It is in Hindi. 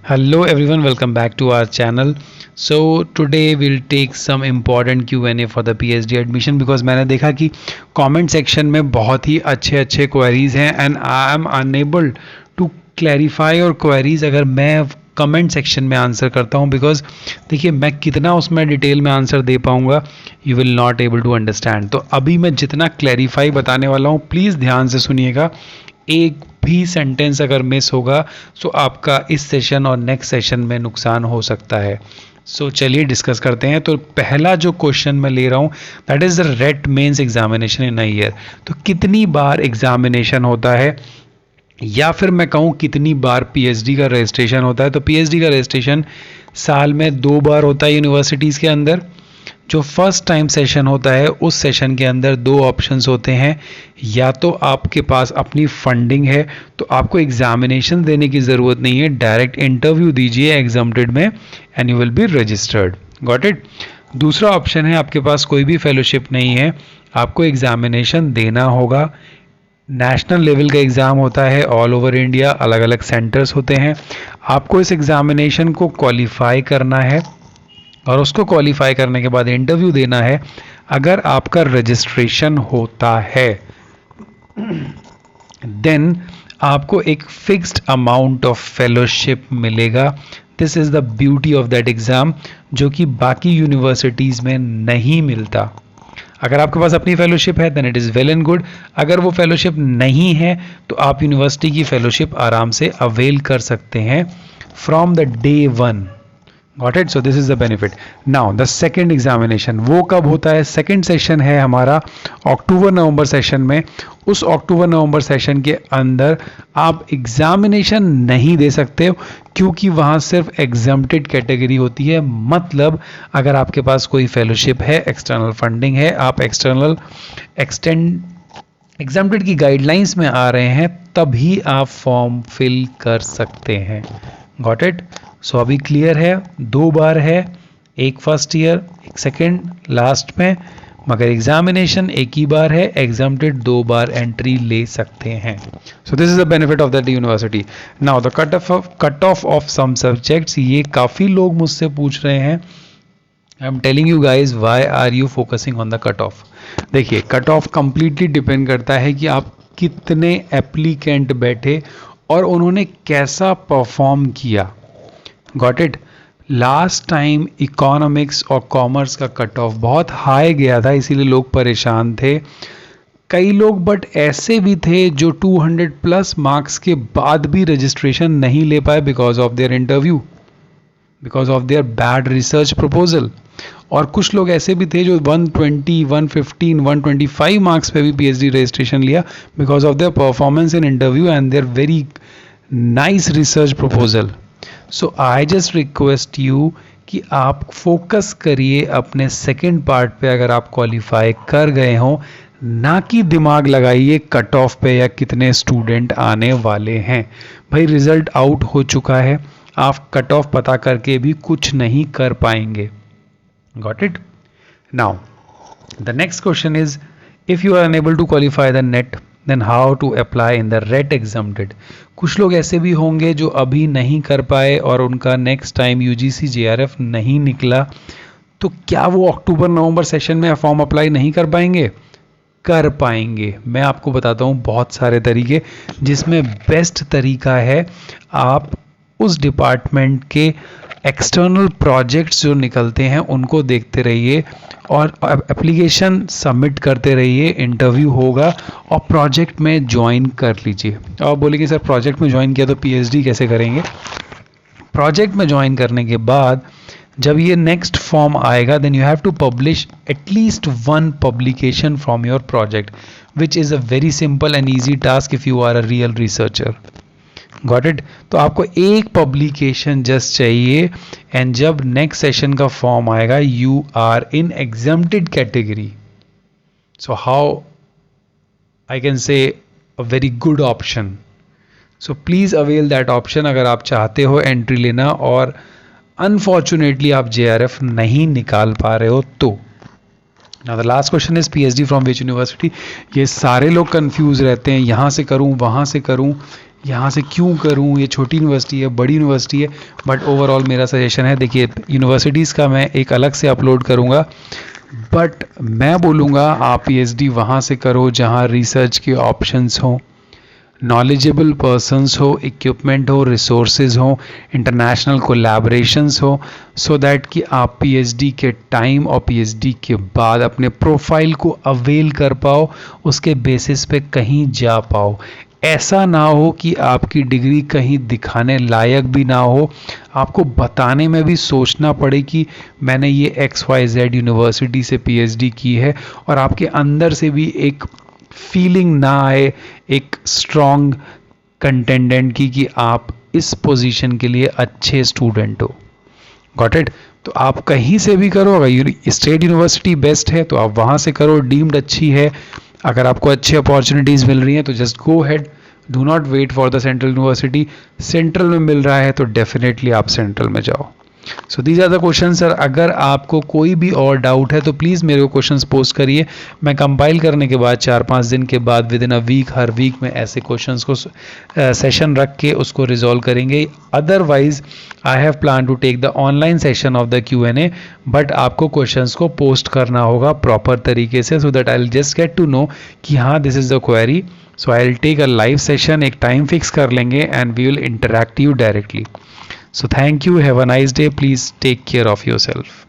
Hello everyone, welcome back to our channel. So today we'll take some important Q&A for the PhD admission because मैंने देखा कि comment section में बहुत ही अच्छे अच्छे queries हैं and I am unable to clarify और queries अगर मैं कमेंट सेक्शन में आंसर करता हूँ बिकॉज देखिए मैं कितना उसमें डिटेल में आंसर दे पाऊँगा you will not able to understand. तो अभी मैं जितना क्लैरिफाई बताने वाला हूँ प्लीज़ ध्यान से सुनिएगा. एक भी सेंटेंस अगर मिस होगा तो आपका इस सेशन और नेक्स्ट सेशन में नुकसान हो सकता है. सो चलिए डिस्कस करते हैं. तो पहला जो क्वेश्चन मैं ले रहा हूँ that is the RET mains examination in a year. तो कितनी बार एग्जामिनेशन होता है या फिर मैं कहूँ कितनी बार पीएचडी का रजिस्ट्रेशन होता है. तो पीएचडी का रजिस्ट्रेशन साल में 2 बार होता है यूनिवर्सिटीज़ के अंदर. जो फर्स्ट टाइम सेशन होता है उस सेशन के अंदर 2 ऑप्शंस होते हैं. या तो आपके पास अपनी फंडिंग है तो आपको एग्जामिनेशन देने की ज़रूरत नहीं है, डायरेक्ट इंटरव्यू दीजिए एग्जामटेड में and you will be registered. Got it. दूसरा ऑप्शन है आपके पास कोई भी फेलोशिप नहीं है, आपको एग्जामिनेशन देना होगा. नेशनल लेवल का एग्ज़ाम होता है, ऑल ओवर इंडिया अलग अलग सेंटर्स होते हैं. आपको इस एग्ज़ामिनेशन को क्वालिफाई करना है और उसको क्वालिफाई करने के बाद इंटरव्यू देना है. अगर आपका रजिस्ट्रेशन होता है देन आपको एक फिक्स्ड अमाउंट ऑफ फेलोशिप मिलेगा. This is the beauty of that exam जो कि बाकी यूनिवर्सिटीज़ में नहीं मिलता. अगर आपके पास अपनी फेलोशिप है then it is well and good. अगर वो फेलोशिप नहीं है तो आप यूनिवर्सिटी की फेलोशिप आराम से अवेल कर सकते हैं from the day 1. Got it? So this is the benefit. Now the second examination वो कब होता है? सेकेंड सेशन है हमारा अक्टूबर-नवंबर सेशन में. उस अक्टूबर-नवंबर सेशन के अंदर आप एग्जामिनेशन नहीं दे सकते क्योंकि वहाँ सिर्फ एग्जम्प्टेड कैटेगरी होती है. मतलब अगर आपके पास कोई फेलोशिप है, एक्सटर्नल फंडिंग है, आप एक्सटर्नल एग्जम्प्टेड की गाइडलाइंस में आ रहे हैं तभी आप फॉर्म फिल कर सकते हैं. Got it. सो अभी क्लियर है. 2 बार है, एक फर्स्ट ईयर एक सेकेंड लास्ट में, मगर एग्जामिनेशन एक ही बार है. एग्जाम्प्टेड 2 बार एंट्री ले सकते हैं. So this is the benefit of that university. Now the cut off of some subjects. ये काफ़ी लोग मुझसे पूछ रहे हैं. I am telling you guys why are you focusing on the cut off. देखिए कट ऑफ कंप्लीटली डिपेंड करता है कि आप कितने एप्लीकेंट बैठे और उन्होंने कैसा परफॉर्म किया. Got it. Last time economics और कॉमर्स का कट ऑफ बहुत हाई गया था इसीलिए लोग परेशान थे. कई लोग बट ऐसे भी थे जो 200 प्लस मार्क्स के बाद भी रजिस्ट्रेशन नहीं ले पाए because of there interview, because of there bad research proposal. और कुछ लोग ऐसे भी थे जो 120, 115, 125 मार्क्स पे भी पीएचडी रजिस्ट्रेशन लिया because of their performance in interview and their very nice research proposal. So I just request you कि आप फोकस करिए अपने सेकेंड पार्ट पे. अगर आप क्वालिफाई कर गए हों, ना कि दिमाग लगाइए कट ऑफ पे या कितने स्टूडेंट आने वाले हैं. भाई रिजल्ट आउट हो चुका है, आप कट ऑफ पता करके भी कुछ नहीं कर पाएंगे. Got it. Now the next question is if you are unable to qualify the NET then how to apply in the RET exempted. कुछ लोग ऐसे भी होंगे जो अभी नहीं कर पाए और उनका नेक्स्ट टाइम यूजीसी जेआरएफ नहीं निकला, तो क्या वो अक्टूबर-नवंबर सेशन में फॉर्म अप्लाई नहीं कर पाएंगे? कर पाएंगे. मैं आपको बताता हूँ बहुत सारे तरीके, जिसमें बेस्ट तरीका है आप उस डिपार्टमेंट के एक्सटर्नल प्रोजेक्ट्स जो निकलते हैं उनको देखते रहिए और एप्लीकेशन सबमिट करते रहिए. इंटरव्यू होगा और प्रोजेक्ट में ज्वाइन कर लीजिए. और बोलेंगे सर प्रोजेक्ट में ज्वाइन किया तो पीएचडी कैसे करेंगे? प्रोजेक्ट में ज्वाइन करने के बाद जब ये नेक्स्ट फॉर्म आएगा then you have to publish at least 1 publication from your project which is a very simple and easy task if you are a real researcher. Got it. तो आपको एक पब्लिकेशन जस्ट चाहिए एंड जब नेक्स्ट सेशन का फॉर्म आएगा you are in exempted category. So how I can say a very good option. So please avail that option अगर आप चाहते हो एंट्री लेना और अनफॉर्चुनेटली आप जेआरएफ नहीं निकाल पा रहे हो तो. Now the last question is PhD from which university. ये सारे लोग कंफ्यूज रहते हैं, यहाँ से करूँ वहाँ से करूँ. यहाँ से क्यों करूँ, ये छोटी यूनिवर्सिटी है, बड़ी यूनिवर्सिटी है, बट ओवरऑल मेरा सजेशन है, देखिए यूनिवर्सिटीज़ का मैं एक अलग से अपलोड करूँगा, बट मैं बोलूँगा आप पीएचडी वहाँ से करो जहाँ रिसर्च के ऑप्शंस हों, नॉलेजेबल पर्सन्स हो, इक्विपमेंट हो, रिसोर्सेज हो, इंटरनेशनल कोलैबोरेशंस हो, सो दैट कि आप पीएचडी के टाइम और पीएचडी के बाद अपने प्रोफाइल को अवेल कर पाओ, उसके बेसिस पे कहीं जा पाओ। ऐसा ना हो कि आपकी डिग्री कहीं दिखाने लायक भी ना हो, आपको बताने में भी सोचना पड़े कि मैंने ये XYZ यूनिवर्सिटी से पीएचडी की है, और आपके अंदर से भी एक फीलिंग ना आए एक स्ट्रॉन्ग कंटेंडेंट की कि आप इस पोजीशन के लिए अच्छे स्टूडेंट हो। Got it? तो आप कहीं से भी करो, अगर स्टेट यूनिवर्सिटी बेस्ट है तो आप वहाँ से करो, डीम्ड अच्छी है, अगर आपको अच्छी अपॉर्चुनिटीज़ मिल रही हैं तो just go ahead, do not wait for the central university. Central में मिल रहा है तो डेफिनेटली आप सेंट्रल में जाओ। So these are the question sir. अगर आपको कोई भी और डाउट है तो प्लीज़ मेरे को क्वेश्चंस पोस्ट करिए, मैं कंपाइल करने के बाद 4-5 दिन के बाद विद इन अ वीक, हर वीक में ऐसे क्वेश्चंस को सेशन रख के उसको रिजॉल्व करेंगे। Otherwise I have plan to take the online session of the Q&A, but आपको क्वेश्चंस को पोस्ट करना होगा प्रॉपर तरीके से, so that I will just get to know कि हाँ this is the query. So I will take a live session, एक टाइम फिक्स कर लेंगे and we will interact you directly. So thank you. Have a nice day. Please take care of yourself.